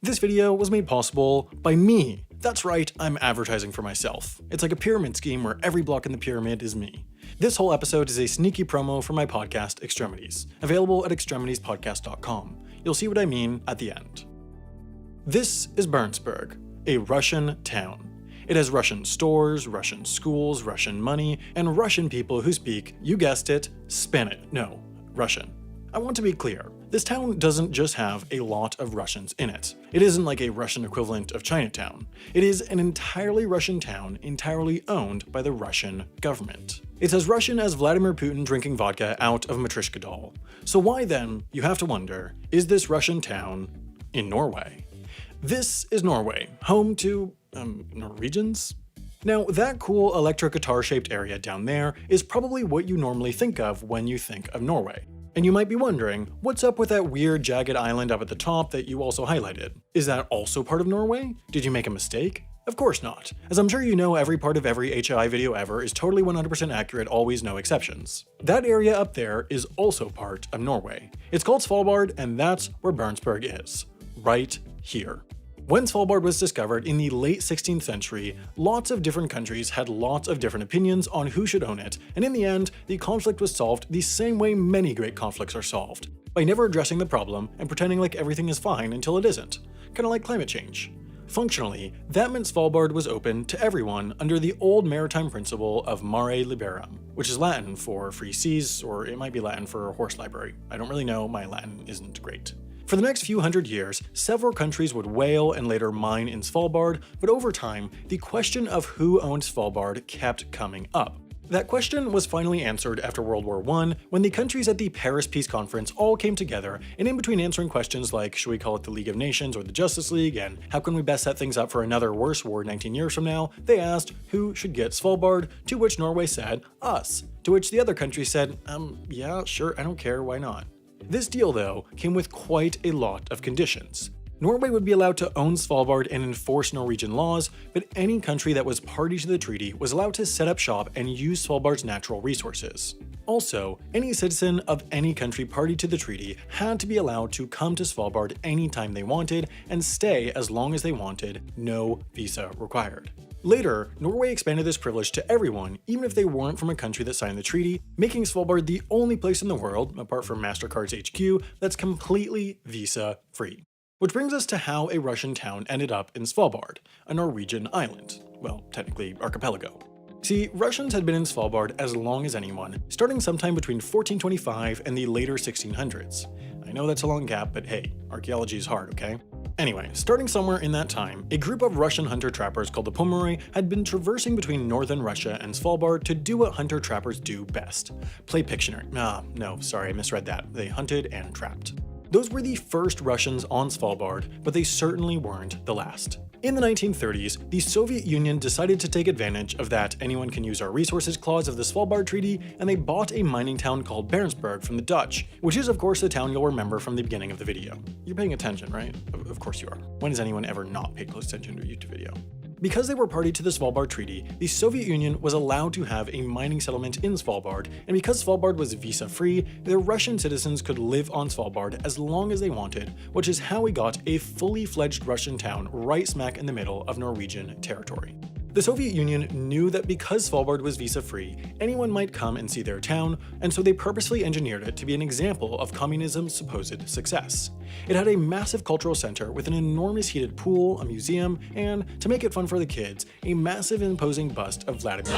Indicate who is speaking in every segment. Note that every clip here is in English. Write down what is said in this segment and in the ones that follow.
Speaker 1: This video was made possible by me. That's right, I'm advertising for myself. It's like a pyramid scheme where every block in the pyramid is me. This whole episode is a sneaky promo for my podcast, Extremities, available at extremitiespodcast.com. You'll see what I mean at the end. This is Barentsburg, a Russian town. It has Russian stores, Russian schools, Russian money, and Russian people who speak, you guessed it, Russian. I want to be clear, this town doesn't just have a lot of Russians in it. It isn't like a Russian equivalent of Chinatown. It is an entirely Russian town, entirely owned by the Russian government. It's as Russian as Vladimir Putin drinking vodka out of a Matryoshka doll. So why then, you have to wonder, is this Russian town in Norway? This is Norway, home to, Norwegians? Now, that cool electric guitar-shaped area down there is probably what you normally think of when you think of Norway. And you might be wondering, what's up with that weird jagged island up at the top that you also highlighted? Is that also part of Norway? Did you make a mistake? Of course not. As I'm sure you know, every part of every HI video ever is totally 100% accurate, always no exceptions. That area up there is also part of Norway. It's called Svalbard, and that's where Barentsburg is. Right here. When Svalbard was discovered in the late 16th century, lots of different countries had lots of different opinions on who should own it, and in the end, the conflict was solved the same way many great conflicts are solved, by never addressing the problem and pretending like everything is fine until it isn't. Kinda like climate change. Functionally, that meant Svalbard was open to everyone under the old maritime principle of mare liberum, which is Latin for free seas, or it might be Latin for horse library. I don't really know, my Latin isn't great. For the next few hundred years, several countries would whale and later mine in Svalbard, but over time, the question of who owned Svalbard kept coming up. That question was finally answered after World War I, when the countries at the Paris Peace Conference all came together, and in between answering questions like, should we call it the League of Nations or the Justice League, and how can we best set things up for another worse war 19 years from now, they asked who should get Svalbard, to which Norway said, us. To which the other countries said, yeah, sure, I don't care, why not? This deal, though, came with quite a lot of conditions. Norway would be allowed to own Svalbard and enforce Norwegian laws, but any country that was party to the treaty was allowed to set up shop and use Svalbard's natural resources. Also, any citizen of any country party to the treaty had to be allowed to come to Svalbard anytime they wanted and stay as long as they wanted, no visa required. Later, Norway expanded this privilege to everyone, even if they weren't from a country that signed the treaty, making Svalbard the only place in the world, apart from MasterCard's HQ, that's completely visa-free. Which brings us to how a Russian town ended up in Svalbard, a Norwegian island. Well, technically archipelago. See, Russians had been in Svalbard as long as anyone, starting sometime between 1425 and the later 1600s. I know that's a long gap, but hey, archaeology is hard, okay? Anyway, starting somewhere in that time, a group of Russian hunter-trappers called the Pomorye had been traversing between northern Russia and Svalbard to do what hunter-trappers do best. Play Pictionary. No, sorry, I misread that. They hunted and trapped. Those were the first Russians on Svalbard, but they certainly weren't the last. In the 1930s, the Soviet Union decided to take advantage of that anyone can use our resources clause of the Svalbard Treaty, and they bought a mining town called Barentsburg from the Dutch, which is of course the town you'll remember from the beginning of the video. You're paying attention, right? Of course you are. When has anyone ever not paid close attention to a YouTube video? Because they were party to the Svalbard Treaty, the Soviet Union was allowed to have a mining settlement in Svalbard, and because Svalbard was visa-free, the Russian citizens could live on Svalbard as long as they wanted, which is how we got a fully fledged Russian town right smack in the middle of Norwegian territory. The Soviet Union knew that because Svalbard was visa-free, anyone might come and see their town, and so they purposely engineered it to be an example of communism's supposed success. It had a massive cultural center with an enormous heated pool, a museum, and, to make it fun for the kids, a massive imposing bust of Vladimir.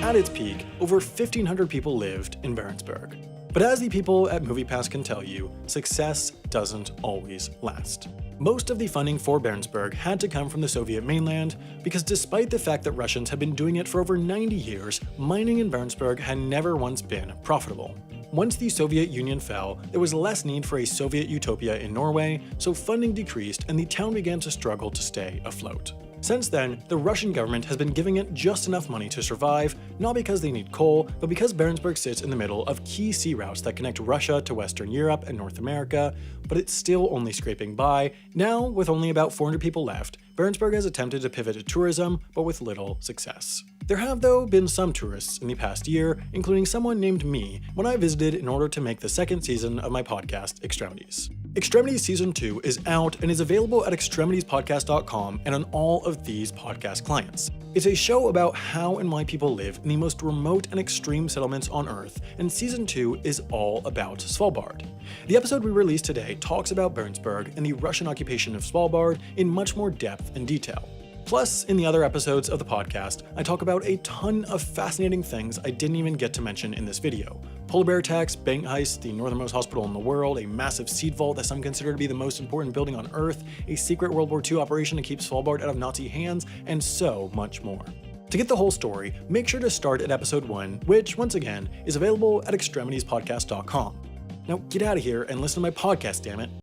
Speaker 1: At its peak, over 1,500 people lived in Barentsburg. But as the people at MoviePass can tell you, success doesn't always last. Most of the funding for Barentsburg had to come from the Soviet mainland, because despite the fact that Russians had been doing it for over 90 years, mining in Barentsburg had never once been profitable. Once the Soviet Union fell, there was less need for a Soviet utopia in Norway, so funding decreased and the town began to struggle to stay afloat. Since then, the Russian government has been giving it just enough money to survive, not because they need coal, but because Barentsburg sits in the middle of key sea routes that connect Russia to Western Europe and North America, but it's still only scraping by. Now, with only about 400 people left, Barentsburg has attempted to pivot to tourism, but with little success. There have, though, been some tourists in the past year, including someone named me, when I visited in order to make the second season of my podcast, Extremities. Extremities Season 2 is out and is available at extremitiespodcast.com and on all of these podcast clients. It's a show about how and why people live in the most remote and extreme settlements on Earth, and Season 2 is all about Svalbard. The episode we released today talks about Barentsburg and the Russian occupation of Svalbard in much more depth and detail. Plus, in the other episodes of the podcast, I talk about a ton of fascinating things I didn't even get to mention in this video. Polar bear attacks, bank heists, the northernmost hospital in the world, a massive seed vault that some consider to be the most important building on Earth, a secret World War II operation to keep Svalbard out of Nazi hands, and so much more. To get the whole story, make sure to start at episode 1, which, once again, is available at extremitiespodcast.com. Now get out of here and listen to my podcast, damn it.